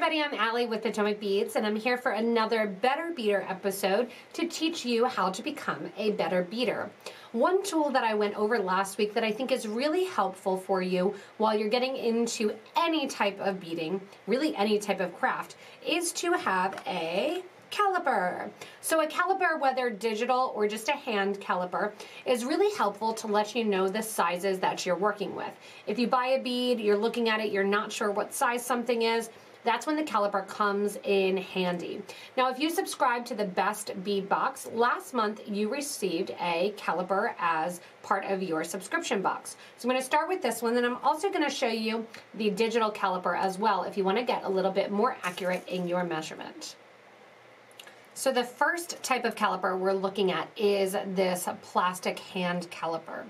everybody, I'm Allie with PotomacBeads, and I'm here for another Better Beader episode to teach you how to become a better beader. One tool that I went over last week that I think is really helpful for you while you're getting into any type of beading, really any type of craft, is to have a caliper. So a caliper, whether digital or just a hand caliper, is really helpful to let you know the sizes that you're working with. If you buy a bead, you're looking at it, you're not sure what size something is, that's when the caliper comes in handy. Now, if you subscribe to the Best Bead Box, last month you received a caliper as part of your subscription box. So I'm going to start with this one, then I'm also going to show you the digital caliper as well if you want to get a little bit more accurate in your measurement. So the first type of caliper we're looking at is this plastic hand caliper.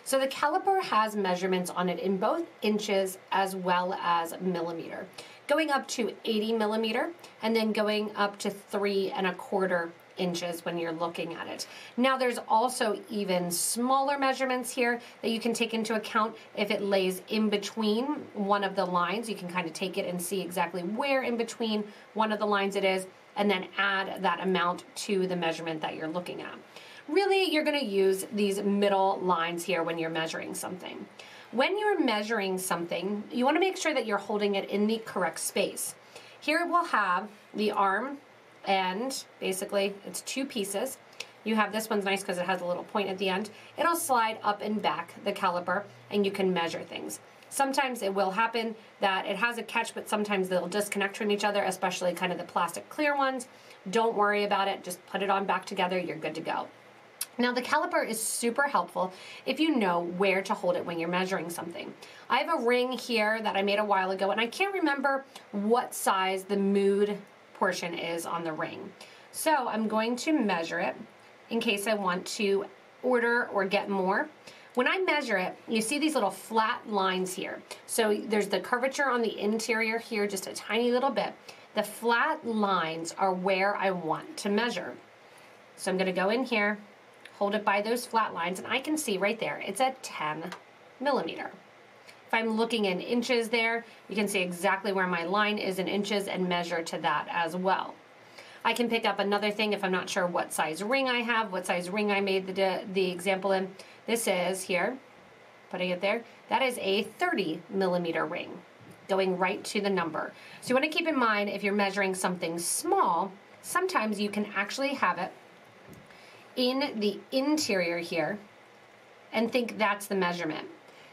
So the caliper has measurements on it in both inches as well as millimeter, going up to 80 millimeter and then going up to 3 1/4 inches when you're looking at it. Now there's also even smaller measurements here that you can take into account. If it lays in between one of the lines, you can kind of take it and see exactly where in between one of the lines it is, and then add that amount to the measurement that you're looking at. Really, you're going to use these middle lines here when you're measuring something. When you're measuring something, you want to make sure that you're holding it in the correct space. Here we'll have the arm, and basically it's 2 pieces. You have this one's nice because it has a little point at the end. It'll slide up and back the caliper, and you can measure things. Sometimes it will happen that it has a catch, but sometimes they'll disconnect from each other, especially kind of the plastic clear ones. Don't worry about it. Just put it on back together. You're good to go. Now the caliper is super helpful if you know where to hold it when you're measuring something. I have a ring here that I made a while ago, and I can't remember what size the mood portion is on the ring. So I'm going to measure it in case I want to order or get more. When I measure it, you see these little flat lines here. So there's the curvature on the interior here, just a tiny little bit. The flat lines are where I want to measure. So I'm going to go in here, hold it by those flat lines, and I can see right there, it's at 10 millimeter. If I'm looking in inches there, you can see exactly where my line is in inches and measure to that as well. I can pick up another thing if I'm not sure what size ring I have, what size ring I made the example in. This is here, putting it there, that is a 30 millimeter ring, going right to the number. So you want to keep in mind if you're measuring something small, sometimes you can actually have it in the interior here and think that's the measurement.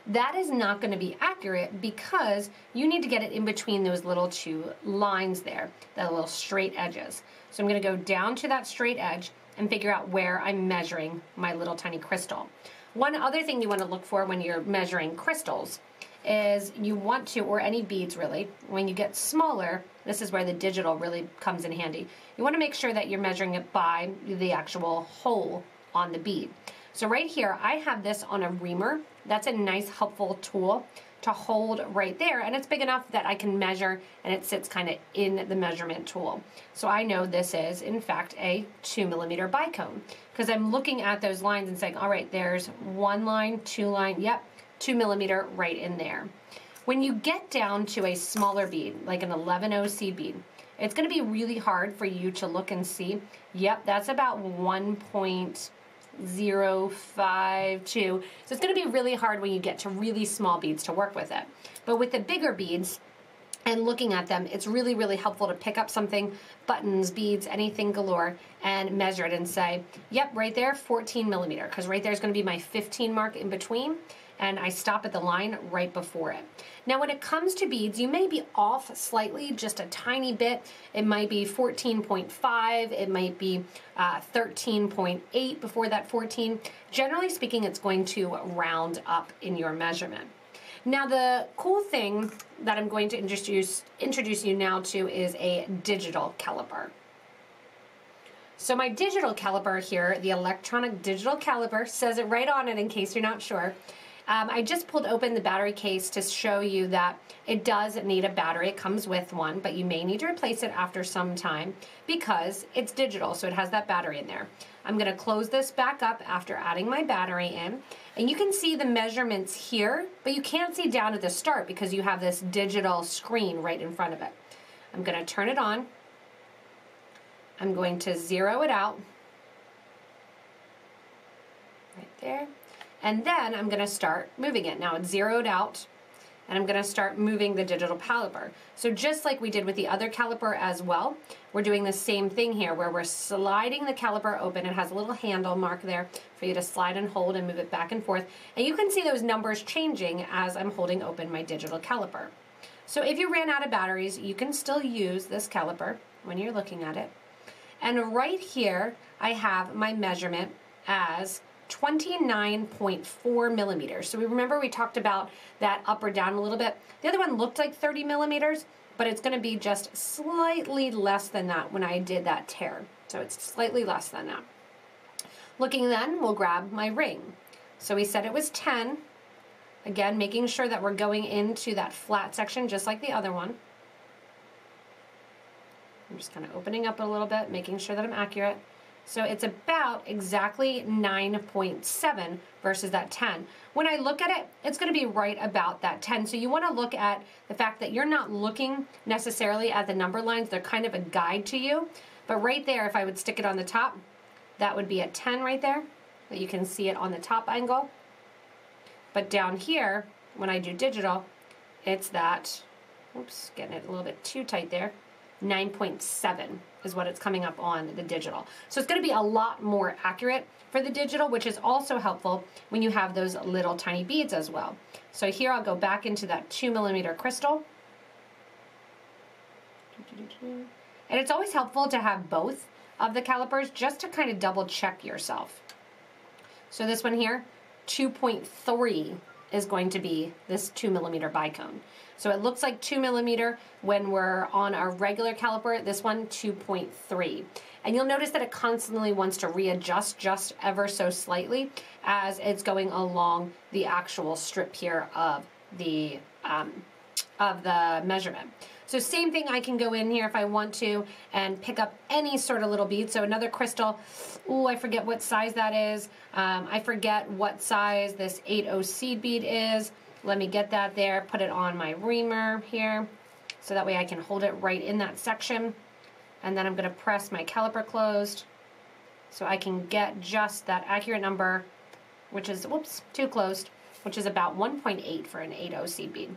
That is not going to be accurate because you need to get it in between those little 2 lines there, the little straight edges. So I'm going to go down to that straight edge and figure out where I'm measuring my little tiny crystal. One other thing you want to look for when you're measuring crystals is you want to, or any beads really, when you get smaller, this is where the digital really comes in handy. You want to make sure that you're measuring it by the actual hole on the bead. So right here, I have this on a reamer. That's a nice helpful tool to hold right there, and it's big enough that I can measure and it sits kind of in the measurement tool. So I know this is in fact a 2 millimeter bicone because I'm looking at those lines and saying, all right, there's 1 line, 2 line, yep, 2 millimeter right in there. When you get down to a smaller bead, like an 11OC bead, it's going to be really hard for you to look and see, yep, that's about 1.052. So it's going to be really hard when you get to really small beads to work with it. But with the bigger beads and looking at them, it's really, really helpful to pick up something, buttons, beads, anything galore, and measure it and say, yep, right there, 14 millimeter, because right there is going to be my 15 mark in between, and I stop at the line right before it. Now when it comes to beads, you may be off slightly, just a tiny bit. It might be 14.5, it might be 13.8 before that 14. Generally speaking, it's going to round up in your measurement. Now the cool thing that I'm going to introduce you now to is a digital caliper. So my digital caliper here, the electronic digital caliper, says it right on it in case you're not sure. I just pulled open the battery case to show you that it does need a battery. It comes with one, but you may need to replace it after some time because it's digital, so it has that battery in there. I'm going to close this back up after adding my battery in, and you can see the measurements here, but you can't see down at the start because you have this digital screen right in front of it. I'm going to turn it on. I'm going to zero it out. Right there. And then I'm going to start moving it. Now it's zeroed out, and I'm going to start moving the digital caliper. So just like we did with the other caliper as well, we're doing the same thing here where we're sliding the caliper open. It has a little handle mark there for you to slide and hold and move it back and forth. And you can see those numbers changing as I'm holding open my digital caliper. So if you ran out of batteries, you can still use this caliper when you're looking at it. And right here, I have my measurement as 29.4 millimeters. So we remember we talked about that up or down a little bit. The other one looked like 30 millimeters, but it's going to be just slightly less than that when I did that tear. So it's slightly less than that. Looking then, we'll grab my ring. So we said it was 10. Again, making sure that we're going into that flat section just like the other one. I'm just kind of opening up a little bit, making sure that I'm accurate. So it's about exactly 9.7 versus that 10. When I look at it, it's going to be right about that 10. So you want to look at the fact that you're not looking necessarily at the number lines. They're kind of a guide to you. But right there, if I would stick it on the top, that would be a 10 right there. But you can see it on the top angle. But down here, when I do digital, it's that, oops, getting it a little bit too tight there, 9.7 is what it's coming up on the digital. So it's going to be a lot more accurate for the digital, which is also helpful when you have those little tiny beads as well. So here I'll go back into that 2 millimeter crystal. And it's always helpful to have both of the calipers just to kind of double check yourself. So this one here, 2.3 is going to be this 2 millimeter bicone. So it looks like 2 millimeter when we're on our regular caliper, this one 2.3. And you'll notice that it constantly wants to readjust just ever so slightly as it's going along the actual strip here of the measurement. So same thing, I can go in here if I want to and pick up any sort of little bead. So another crystal, ooh, I forget what size that is. I forget what size this 8/0 seed bead is. Let me get that there, put it on my reamer here, so that way I can hold it right in that section. And then I'm going to press my caliper closed so I can get just that accurate number, which is, whoops, too closed, which is about 1.8 for an 8/0 seed bead.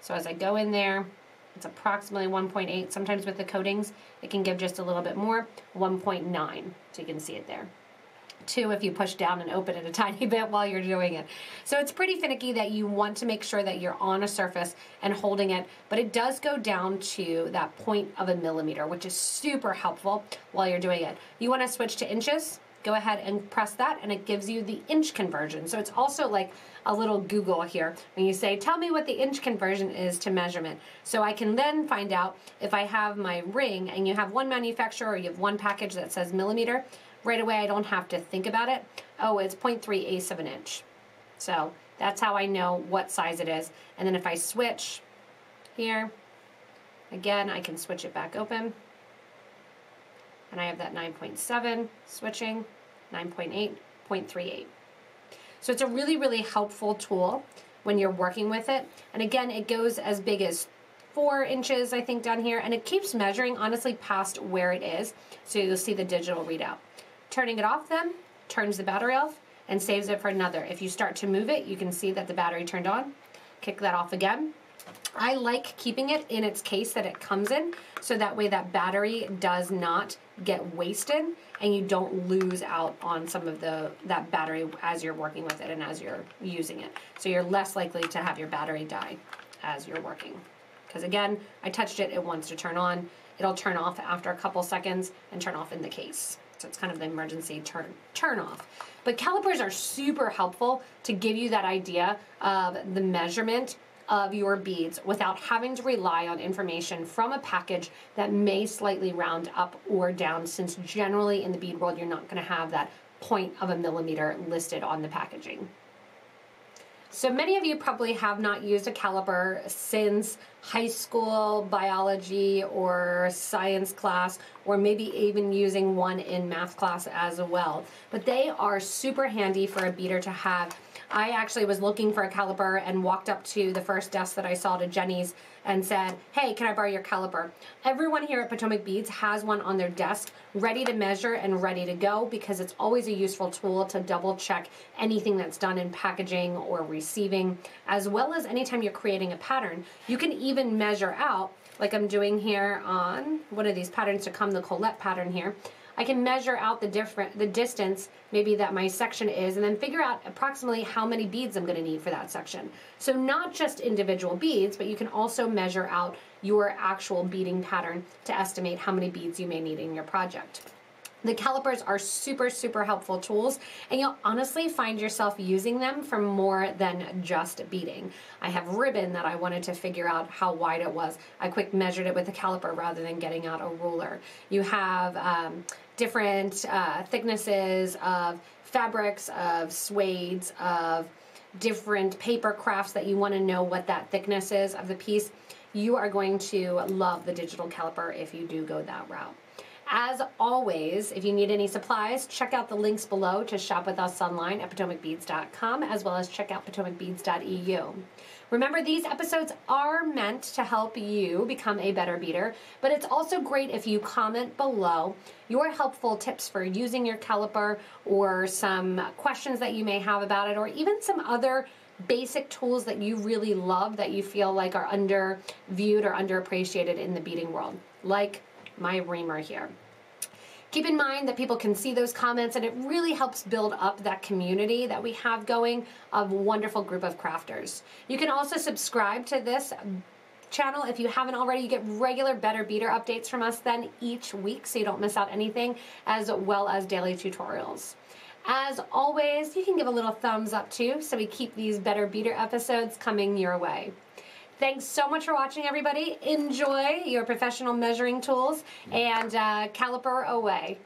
So as I go in there, it's approximately 1.8. Sometimes with the coatings, it can give just a little bit more, 1.9, so you can see it there. 2 if you push down and open it a tiny bit while you're doing it. So it's pretty finicky that you want to make sure that you're on a surface and holding it, but it does go down to that 0.1 millimeter, which is super helpful while you're doing it. You want to switch to inches, go ahead and press that, and it gives you the inch conversion. So it's also like a little Google here when you say, tell me what the inch conversion is to measurement. So I can then find out if I have my ring and you have one manufacturer or you have one package that says millimeter, right away I don't have to think about it. Oh, it's 0.3 of an inch. So that's how I know what size it is. And then if I switch here, again, I can switch it back open. And I have that 9.7 switching, 9.8, 0.38. So it's a really, really helpful tool when you're working with it. And again, it goes as big as 4 inches, I think, down here. And it keeps measuring, honestly, past where it is. So you'll see the digital readout. Turning it off then, turns the battery off and saves it for another. If you start to move it, you can see that the battery turned on. Kick that off again. I like keeping it in its case that it comes in, so that way that battery does not get wasted and you don't lose out on some of that battery as you're working with it and as you're using it. So you're less likely to have your battery die as you're working. Because again, I touched it, it wants to turn on. It'll turn off after a couple seconds and turn off in the case. So it's kind of the emergency turn off. But calipers are super helpful to give you that idea of the measurement of your beads without having to rely on information from a package that may slightly round up or down, since generally in the bead world you're not going to have that 0.1 millimeter listed on the packaging. So many of you probably have not used a caliper since high school biology or science class, or maybe even using one in math class as well. But they are super handy for a beader to have I actually was looking for a caliper and walked up to the first desk that I saw, to Jenny's, and said, hey, can I borrow your caliper? Everyone here at Potomac Beads has one on their desk, ready to measure and ready to go, because it's always a useful tool to double check anything that's done in packaging or receiving, as well as anytime you're creating a pattern. You can even measure out, like I'm doing here on one of these patterns to come, the Colette pattern here. I can measure out the distance maybe that my section is, and then figure out approximately how many beads I'm going to need for that section. So not just individual beads, but you can also measure out your actual beading pattern to estimate how many beads you may need in your project. The calipers are super, super helpful tools, and you'll honestly find yourself using them for more than just beading. I have ribbon that I wanted to figure out how wide it was. I quick measured it with a caliper rather than getting out a ruler. You have different thicknesses of fabrics, of suedes, of different paper crafts that you want to know what that thickness is of the piece. You are going to love the digital caliper if you do go that route. As always, if you need any supplies, check out the links below to shop with us online at PotomacBeads.com, as well as check out PotomacBeads.eu. Remember, these episodes are meant to help you become a better beader, but it's also great if you comment below your helpful tips for using your caliper, or some questions that you may have about it, or even some other basic tools that you really love that you feel like are underviewed or underappreciated in the beading world, like my reamer here. Keep in mind that people can see those comments, and it really helps build up that community that we have going of a wonderful group of crafters. You can also subscribe to this channel if you haven't already. You get regular Better Beader updates from us then each week, so you don't miss out anything, as well as daily tutorials. As always, you can give a little thumbs up too, so we keep these Better Beader episodes coming your way. Thanks so much for watching, everybody. Enjoy your professional measuring tools, and caliper away.